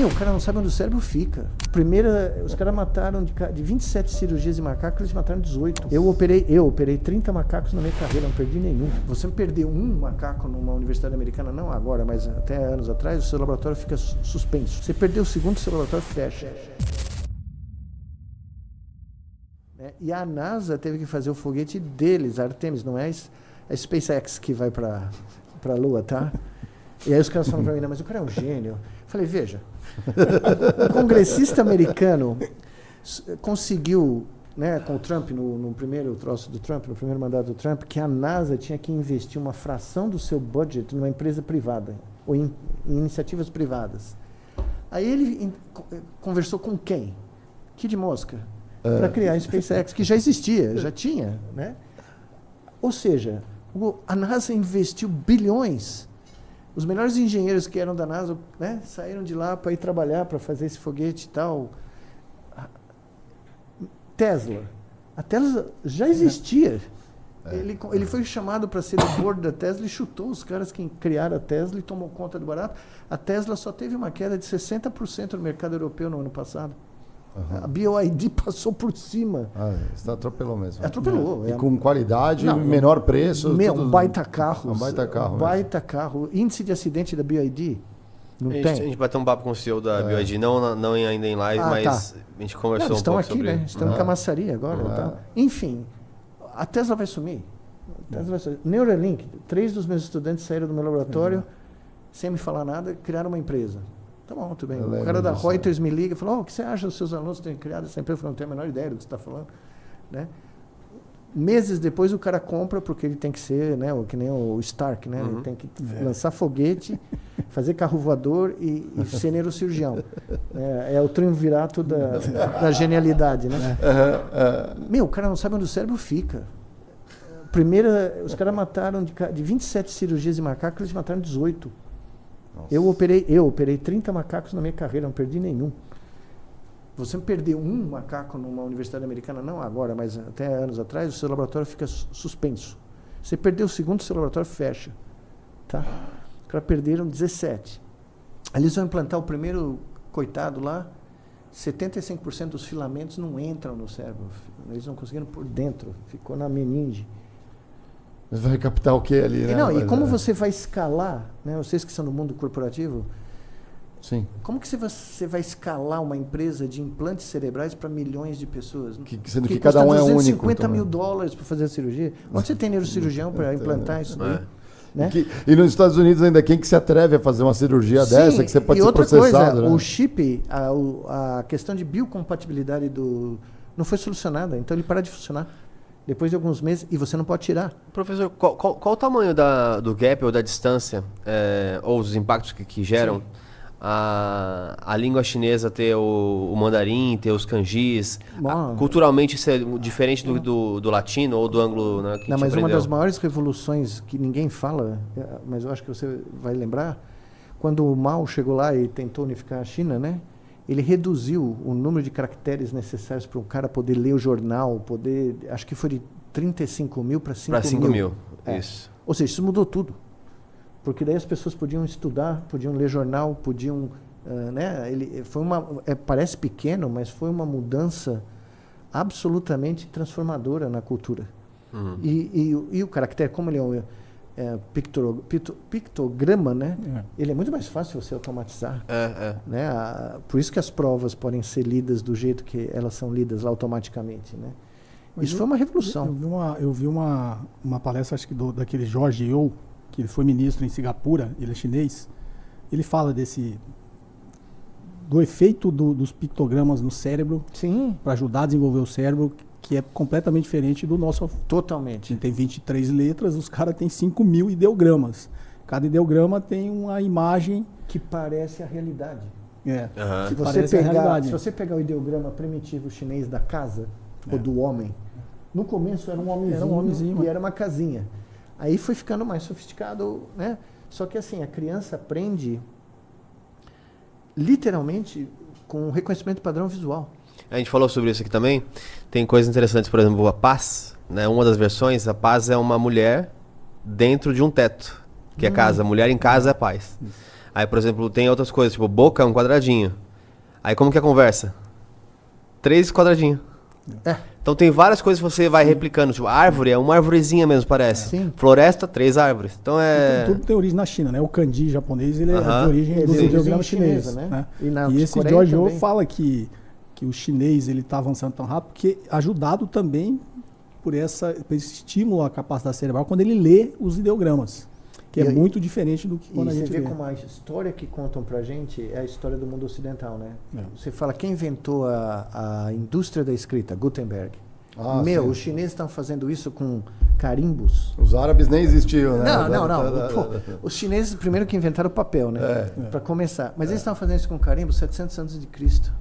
O cara não sabe onde o cérebro fica. Os caras mataram de 27 cirurgias de macaco, eles mataram 18. Eu operei 30 macacos na minha carreira, não perdi nenhum. Você perdeu um macaco numa universidade americana, não agora, mas até anos atrás, o seu laboratório fica suspenso. Você perdeu o segundo, o seu laboratório fecha. E a NASA teve que fazer o foguete deles, a Artemis, não é a SpaceX que vai para a Lua, tá? E aí os caras falam para mim, mas o cara é um gênio. Eu falei, veja, o congressista americano conseguiu, né, com o Trump, no primeiro troço do Trump, no primeiro mandato do Trump, que a NASA tinha que investir uma fração do seu budget numa empresa privada, ou em iniciativas privadas. Aí ele conversou com quem? Kid Mosca, para criar a SpaceX, que já existia, já tinha, né? Ou seja, a NASA investiu bilhões. Os melhores engenheiros que eram da NASA, né, saíram de lá para ir trabalhar, para fazer esse foguete e tal. Tesla. A Tesla já existia. Ele foi chamado para ser do board da Tesla e chutou os caras que criaram a Tesla e tomou conta do barato. A Tesla só teve uma queda de 60% no mercado europeu no ano passado. A BYD passou por cima. Você atropelou mesmo. Atropelou. E com qualidade, menor preço. Um baita carro. Um baita carro. Um baita carro. Índice de acidente da BYD. Não tem. A gente bateu um papo com o CEO da BYD, não ainda em live, mas a gente conversou um pouco aqui, sobre... Né? Estão em Camaçari agora. Tá? Enfim, a Tesla vai sumir. Neuralink, 3 dos meus estudantes saíram do meu laboratório, sem me falar nada, criaram uma empresa. Tá bom, tudo bem. O cara da Reuters me liga e falou, o que você acha dos seus alunos terem criado essa empresa? Eu falei, não tenho a menor ideia do que você está falando. Né? Meses depois o cara compra, porque ele tem que ser, né, que nem o Stark, né? Ele tem que lançar foguete, fazer carro voador e ser neurocirurgião. É o triunvirato da genialidade, né? O cara não sabe onde o cérebro fica. Os caras mataram de 27 cirurgias de macaco, eles mataram 18. Eu operei 30 macacos na minha carreira, não perdi nenhum. Você perdeu um macaco numa universidade americana, não agora, mas até anos atrás, o seu laboratório fica suspenso. Você perdeu o segundo, o seu laboratório fecha. Tá? Os caras perderam 17. Aí eles vão implantar o primeiro coitado lá, 75% dos filamentos não entram no cérebro. Eles não conseguiram por dentro, ficou na meninge. Mas vai captar o que ali, né? E como você vai escalar, né? Vocês que são do mundo corporativo, sim. Como que você vai escalar uma empresa de implantes cerebrais para milhões de pessoas? Sendo que cada um é único. $250 mil para fazer a cirurgia. Onde você tem neurocirurgião para implantar isso daí? Né? E nos Estados Unidos ainda, quem que se atreve a fazer uma cirurgia dessa, que você pode ser processado? E outra coisa, né? o chip, a questão de biocompatibilidade não foi solucionada, então ele para de funcionar. Depois de alguns meses, e você não pode tirar. Professor, qual o tamanho do gap ou da distância, ou os impactos que geram a língua chinesa ter o mandarim, ter os kanjis, culturalmente ser diferente do latino ou do anglo, né, que não, mas aprendeu? Uma das maiores revoluções que ninguém fala, mas eu acho que você vai lembrar, quando o Mao chegou lá e tentou unificar a China, né? Ele reduziu o número de caracteres necessários para um cara poder ler o jornal, acho que foi de 35 mil para 5 mil. Para 5 mil, isso. Ou seja, isso mudou tudo. Porque daí as pessoas podiam estudar, podiam ler jornal, podiam... né? Parece pequeno, mas foi uma mudança absolutamente transformadora na cultura. E o caractere, como ele é um pictograma, né? Ele é muito mais fácil você automatizar. Né? Por isso que as provas podem ser lidas do jeito que elas são lidas automaticamente. Né? Isso foi uma revolução. Eu vi uma palestra, acho que daquele George Yeo, que ele foi ministro em Singapura, ele é chinês. Ele fala do efeito dos pictogramas no cérebro para ajudar a desenvolver o cérebro, que é completamente diferente do nosso. Totalmente. Tem 23 letras, os caras têm 5 mil ideogramas. Cada ideograma tem uma imagem que parece a realidade. Se você pegar o ideograma primitivo chinês da casa, ou do homem, no começo era um homenzinho e era uma casinha. Aí foi ficando mais sofisticado, né? Só que assim, a criança aprende literalmente com reconhecimento padrão visual. A gente falou sobre isso aqui também. Tem coisas interessantes, por exemplo, a paz, né? Uma das versões, a paz é uma mulher dentro de um teto, que é casa. Mulher em casa é paz. Aí, por exemplo, tem outras coisas, tipo, boca é um quadradinho. Aí como que é a conversa? 3 quadradinhos. Então tem várias coisas que você vai replicando. Tipo, árvore é uma arvorezinha mesmo, parece. Sim. Floresta, 3 árvores. Então Tudo tem origem na China, né? O kanji japonês, ele é de origem do ideograma chinês. Chinesa, né? E esse George Yeo fala que o chinês ele está avançando tão rápido porque ajudado também por esse estímulo à capacidade cerebral quando ele lê os ideogramas. Que é muito diferente do que quando a gente vê vê. como a história que contam pra gente é a história do mundo ocidental, né? Você fala, quem inventou a indústria da escrita? Gutenberg. Sim. Os chineses estão fazendo isso com carimbos. Os árabes nem existiam, né? Não. Os chineses primeiro que inventaram o papel, né? Para começar. Mas eles estavam fazendo isso com carimbos 700 antes de Cristo.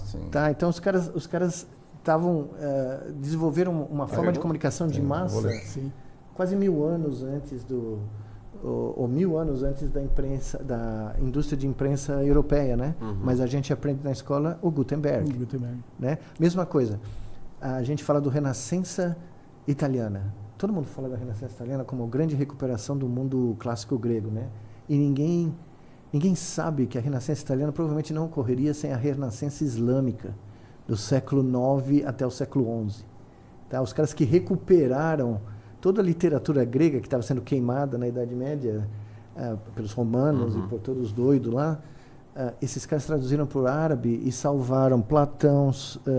Sim. Tá? Então os caras desenvolveram uma forma de comunicação de massa quase 1000 anos antes ou 1000 anos antes da imprensa, da indústria de imprensa europeia, né? Mas a gente aprende na escola o Gutenberg. Né? Mesma coisa. A gente fala do Renascença italiana. Todo mundo fala da Renascença italiana como grande recuperação do mundo clássico grego, né? E ninguém sabe que a Renascença italiana provavelmente não ocorreria sem a Renascença islâmica do século IX até o século XI. Tá? Os caras que recuperaram toda a literatura grega que estava sendo queimada na Idade Média pelos romanos e por todos os doidos lá, esses caras traduziram para o árabe e salvaram Platão,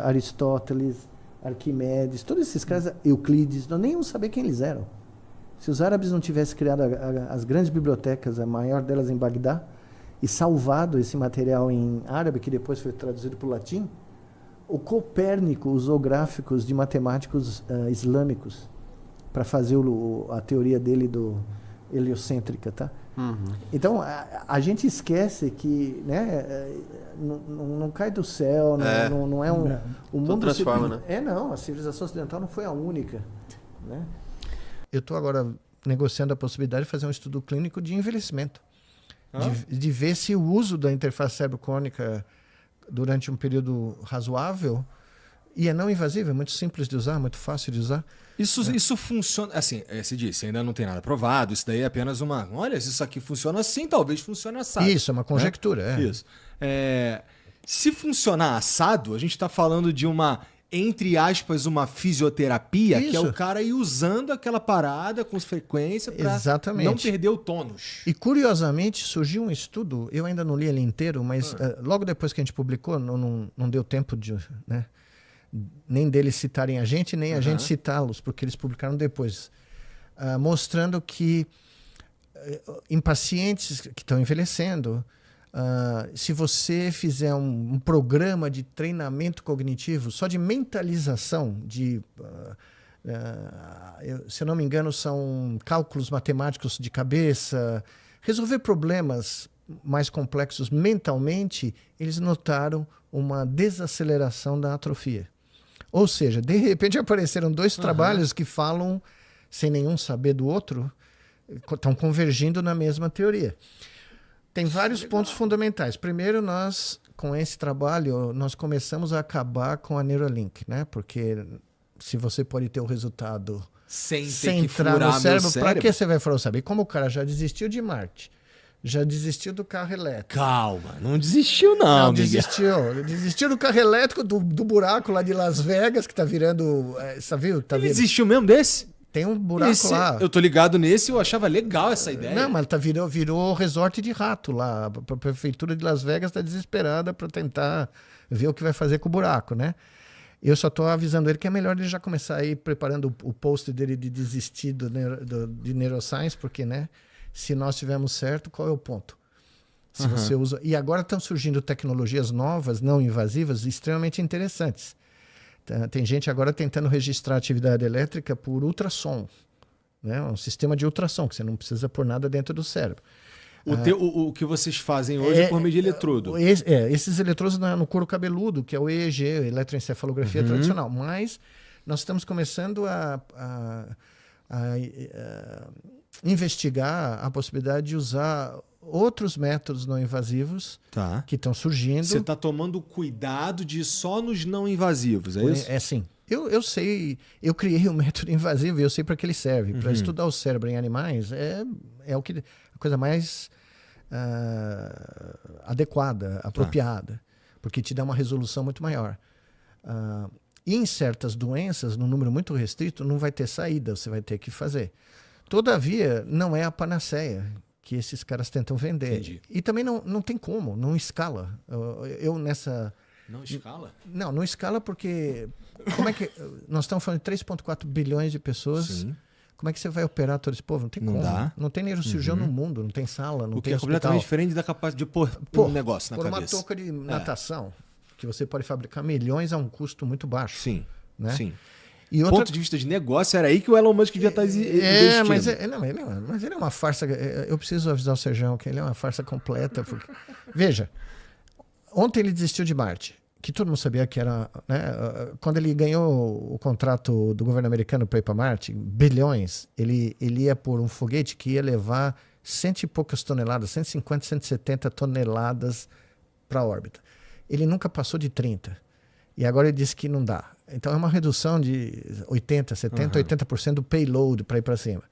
Aristóteles, Arquimedes, todos esses caras, Euclides, não nem iam saber quem eles eram. Se os árabes não tivessem criado as grandes bibliotecas, a maior delas em Bagdá, e salvado esse material em árabe, que depois foi traduzido para o latim, o Copérnico usou gráficos de matemáticos islâmicos para fazer a teoria dele heliocêntrica, tá? Então a gente esquece que, né, não cai do céu, não é o mundo transforma, né? Não, a civilização ocidental não foi a única, né? Eu estou agora negociando a possibilidade de fazer um estudo clínico de envelhecimento, de ver se o uso da interface cérebro-cônica durante um período razoável e é não invasivo, é muito simples de usar, muito fácil de usar. Isso funciona, assim, se disse, ainda não tem nada provado, isso daí é apenas olha, se isso aqui funciona assim, talvez funcione assado. Isso, é uma conjectura. Né? Isso. Se funcionar assado, a gente está falando de entre aspas, uma fisioterapia, que é o cara ir usando aquela parada com frequência para não perder o tônus. E curiosamente surgiu um estudo, eu ainda não li ele inteiro, mas logo depois que a gente publicou, não deu tempo de... Né? Nem deles citarem a gente, nem a gente citá-los, porque eles publicaram depois, mostrando que em pacientes que estão envelhecendo, se você fizer um programa de treinamento cognitivo, só de mentalização, se eu não me engano, são cálculos matemáticos de cabeça, resolver problemas mais complexos mentalmente, eles notaram uma desaceleração da atrofia. Ou seja, de repente apareceram 2 trabalhos que falam, sem nenhum saber do outro, estão convergindo na mesma teoria. Tem vários pontos fundamentais. Primeiro, nós, com esse trabalho, nós começamos a acabar com a Neuralink, né? Porque se você pode ter o resultado sem entrar no cérebro, para que você vai furar o cérebro? E como o cara já desistiu de Marte, já desistiu do carro elétrico. Calma, não desistiu não, desistiu do carro elétrico, do buraco lá de Las Vegas, que tá virando... Você viu? Ele desistiu mesmo desse? Tem um buraco lá. Eu tô ligado nesse, eu achava legal essa ideia. Não, mas virou resort de rato lá. A prefeitura de Las Vegas está desesperada para tentar ver o que vai fazer com o buraco, né? Eu só estou avisando ele que é melhor ele já começar a ir preparando o post dele de desistir de neuroscience, porque, né? Se nós tivermos certo, qual é o ponto? Se você usa... E agora estão surgindo tecnologias novas, não invasivas, extremamente interessantes. Tem gente agora tentando registrar atividade elétrica por ultrassom, né? Um sistema de ultrassom, que você não precisa pôr nada dentro do cérebro. O que vocês fazem hoje é por meio de eletrodo. Esses eletrodos no couro cabeludo, que é o EEG, eletroencefalografia tradicional. Mas nós estamos começando a investigar a possibilidade de usar outros métodos não invasivos que estão surgindo. Você está tomando cuidado de ir só nos não invasivos, é isso? É sim. Eu sei, eu criei um método invasivo e eu sei para que ele serve. Para estudar o cérebro em animais é a coisa mais adequada, apropriada, porque te dá uma resolução muito maior. E em certas doenças, num número muito restrito, não vai ter saída, você vai ter que fazer. Todavia, não é a panaceia que esses caras tentam vender. Entendi. E também não tem como, não escala. Eu nessa... Não escala? Não escala porque... Como é que... Nós estamos falando de 3,4 bilhões de pessoas. Sim. Como é que você vai operar todo esse povo? Não tem como. Dá. Não tem neurocirurgião no mundo, não tem sala, não O que tem é hospital. completamente diferente da capacidade de pôr um negócio na por cabeça. uma touca de natação, que você pode fabricar milhões a um custo muito baixo. Sim, né? sim. E outra... Ponto de vista de negócio, era aí que o Elon Musk devia estar investindo. Mas ele é uma farsa. Eu preciso avisar o Serjão que ele é uma farsa completa. Porque... Veja, ontem ele desistiu de Marte, que todo mundo sabia que era... Né, quando ele ganhou o contrato do governo americano para ir para Marte, bilhões, ele ia por um foguete que ia levar 100 e poucas toneladas, 150, 170 toneladas para a órbita. Ele nunca passou de 30. E agora ele disse que não dá. Então é uma redução de 80%, 70%, 80% do payload para ir para cima.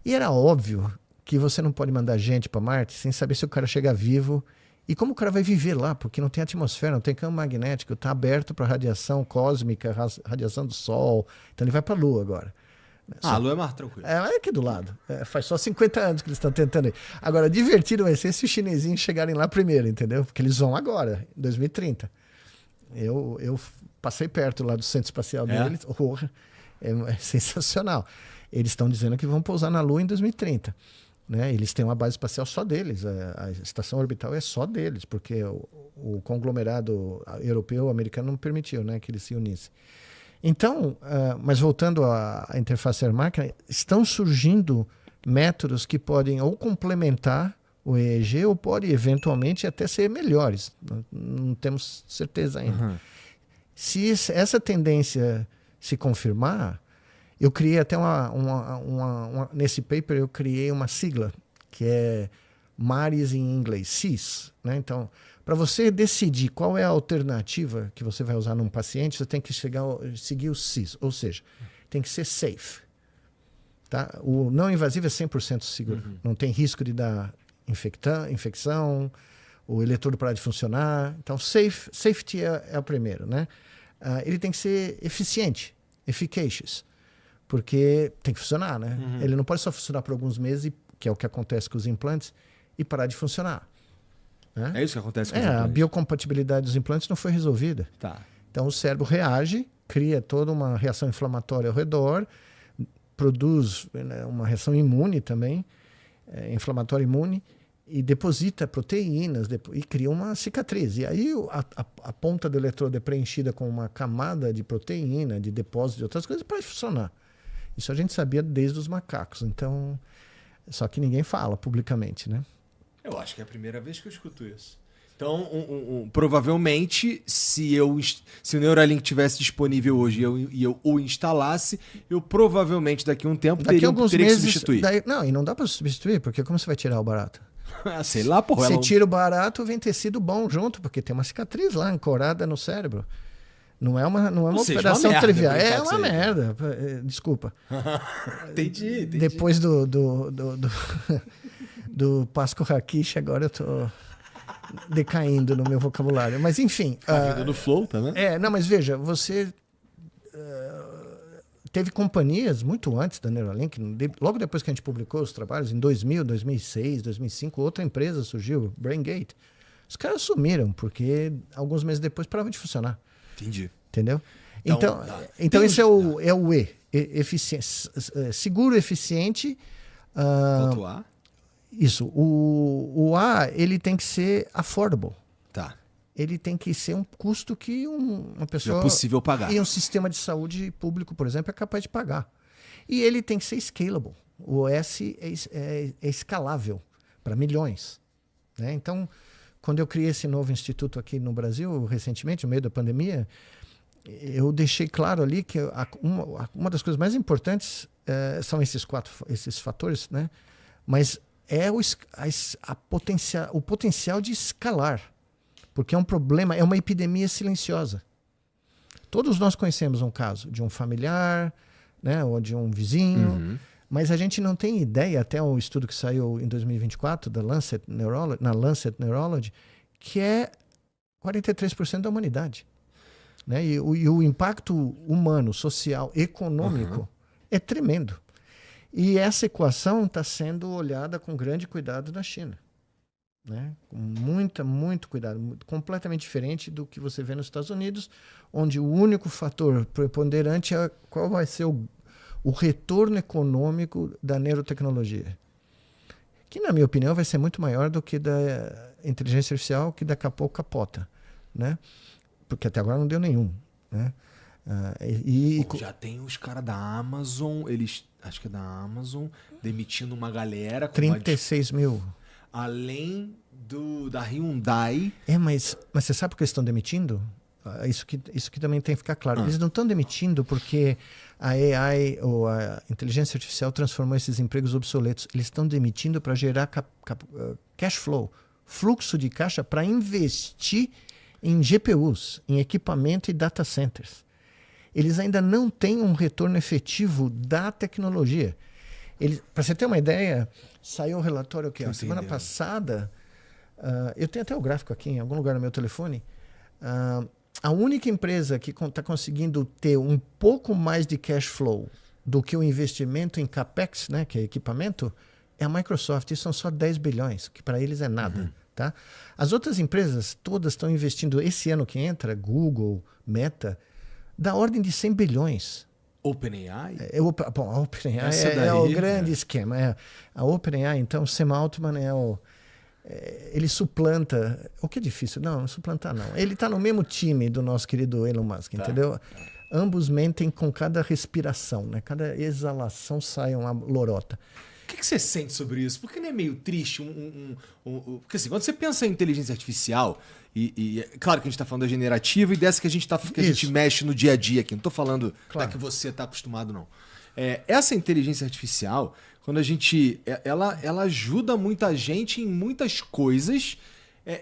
E era óbvio que você não pode mandar gente para Marte sem saber se o cara chega vivo e como o cara vai viver lá, porque não tem atmosfera, não tem campo magnético, está aberto para radiação cósmica, radiação do Sol. Então ele vai para a Lua agora. A Lua é mais tranquila. É aqui do lado. Faz só 50 anos que eles estão tentando ir. Agora, divertido vai ser se os chinesinhos chegarem lá primeiro, entendeu? Porque eles vão agora, em 2030. Eu passei perto lá do centro espacial deles. É sensacional. Eles estão dizendo que vão pousar na Lua em 2030. Né? Eles têm uma base espacial só deles. A estação orbital é só deles, porque o conglomerado europeu, americano, não permitiu, né, que eles se unissem. Então, mas voltando à interface ser-máquina, estão surgindo métodos que podem ou complementar o EEG ou podem eventualmente até ser melhores. Não temos certeza ainda. Uhum. Se essa tendência se confirmar, eu criei até nesse paper eu criei uma sigla que é MARIS em inglês, SIS, né? Então, para você decidir qual é a alternativa que você vai usar num paciente, você tem que seguir o SIS, ou seja, tem que ser safe. Tá? O não invasivo é 100% seguro. Não tem risco de dar infecção, o eletrodo parar de funcionar. Então, safety é o primeiro. Né? Ele tem que ser eficiente, efficacious, porque tem que funcionar. Né? Ele não pode só funcionar por alguns meses, que é o que acontece com os implantes, e parar de funcionar. Né? É isso que acontece com os implantes. A biocompatibilidade dos implantes não foi resolvida. Tá. Então o cérebro reage, cria toda uma reação inflamatória ao redor, produz uma reação imune também, inflamatória imune, e deposita proteínas e cria uma cicatriz. E aí a ponta do eletrodo é preenchida com uma camada de proteína, de depósito de outras coisas, para funcionar. Isso a gente sabia desde os macacos. Então, só que ninguém fala publicamente, né? Eu acho que é a primeira vez que eu escuto isso. Então, provavelmente, se o Neuralink tivesse disponível hoje e eu o instalasse, eu provavelmente daqui a um tempo teria que substituir. Não, e não dá para substituir, porque como você vai tirar o barato? Sei lá, porra. Você tira o barato, vem tecido bom junto, porque tem uma cicatriz lá ancorada no cérebro. Não é uma operação trivial. É uma merda. Desculpa. Entendi. Depois do Pasco Rakish, agora eu tô decaindo no meu vocabulário. Mas enfim. A vida do flow, tá vendo? Não, mas veja, você teve companhias muito antes da Neuralink, logo depois que a gente publicou os trabalhos, em 2000, 2006, 2005, outra empresa surgiu, BrainGate. Os caras sumiram, porque alguns meses depois paravam de funcionar. Entendi. Entendeu? Então esse é o E. Seguro, eficiente. Falta o A? Isso. O A, ele tem que ser affordable. Tá. Ele tem que ser um custo que uma pessoa... É possível pagar. E um sistema de saúde público, por exemplo, é capaz de pagar. E ele tem que ser scalable. O S é escalável para milhões. Né? Então, quando eu criei esse novo instituto aqui no Brasil, recentemente, no meio da pandemia, eu deixei claro ali que uma das coisas mais importantes são esses fatores, né? Mas é o potencial de escalar, porque é um problema, é uma epidemia silenciosa. Todos nós conhecemos um caso de um familiar, né, ou de um vizinho, Mas a gente não tem ideia, até o estudo que saiu em 2024 na Lancet Neurology, que é 43% da humanidade. Né? E o impacto humano, social, econômico é tremendo. E essa equação está sendo olhada com grande cuidado na China. Né? Com muito cuidado. Completamente diferente do que você vê nos Estados Unidos, onde o único fator preponderante é qual vai ser o retorno econômico da neurotecnologia. Que, na minha opinião, vai ser muito maior do que da inteligência artificial, que daqui a pouco capota. Né? Porque até agora não deu nenhum. Né? Já tem os caras da Amazon, acho que é da Amazon, demitindo uma galera. 36 mil. Além da Hyundai. Mas você sabe por que eles estão demitindo? Isso que também tem que ficar claro. Eles não estão demitindo porque a AI ou a inteligência artificial transformou esses empregos obsoletos. Eles estão demitindo para gerar cash flow, fluxo de caixa para investir em GPUs, em equipamento e data centers. Eles ainda não têm um retorno efetivo da tecnologia. Para você ter uma ideia, saiu um relatório que a semana passada, eu tenho até o gráfico aqui em algum lugar no meu telefone, a única empresa que está conseguindo ter um pouco mais de cash flow do que o investimento em CAPEX, né, que é equipamento, é a Microsoft. Isso são só 10 bilhões, que para eles é nada. Tá? As outras empresas todas estão investindo, esse ano que entra, Google, Meta, da ordem de 100 bilhões. OpenAI? A OpenAI é o grande esquema. A OpenAI, então, Sam Altman ele suplanta... O que é difícil? Não suplantar não. Ele está no mesmo time do nosso querido Elon Musk, entendeu? Ambos mentem com cada respiração, né? Cada exalação sai uma lorota. O que você sente sobre isso? Porque não é meio triste? Porque assim, quando você pensa em inteligência artificial, e claro que a gente está falando da generativa e dessa que a gente mexe no dia a dia aqui. Não estou falando da que você está acostumado, não. Essa inteligência artificial, quando a gente... Ela ajuda muita gente em muitas coisas,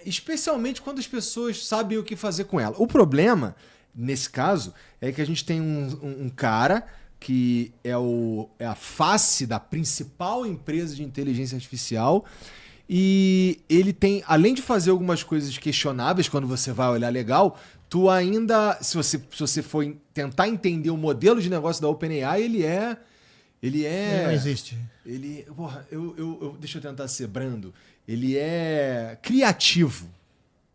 especialmente quando as pessoas sabem o que fazer com ela. O problema, nesse caso, é que a gente tem um cara que é a face da principal empresa de inteligência artificial, e ele tem, além de fazer algumas coisas questionáveis, quando você vai olhar legal, tu ainda, se você for tentar entender o modelo de negócio da OpenAI, ele não existe. Deixa eu tentar ser brando. Ele é criativo,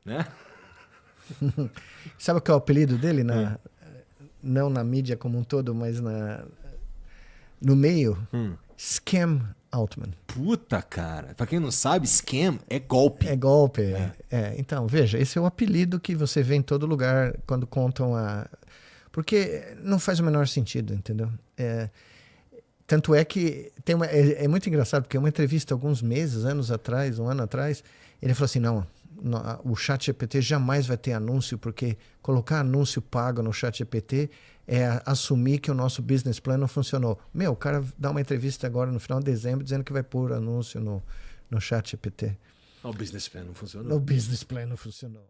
né? Sabe qual é o apelido dele? Não na mídia como um todo, mas no meio. Scam Altman. Puta, cara. Pra quem não sabe, scam é golpe. É golpe. Então, veja, esse é o apelido que você vê em todo lugar quando contam Porque não faz o menor sentido, entendeu? Tanto é que é muito engraçado, porque uma entrevista alguns meses, um ano atrás, ele falou assim, não, o ChatGPT jamais vai ter anúncio, porque colocar anúncio pago no ChatGPT é assumir que o nosso business plan não funcionou. O cara dá uma entrevista agora no final de dezembro dizendo que vai pôr anúncio no ChatGPT. O business plan não funcionou. O business plan não funcionou.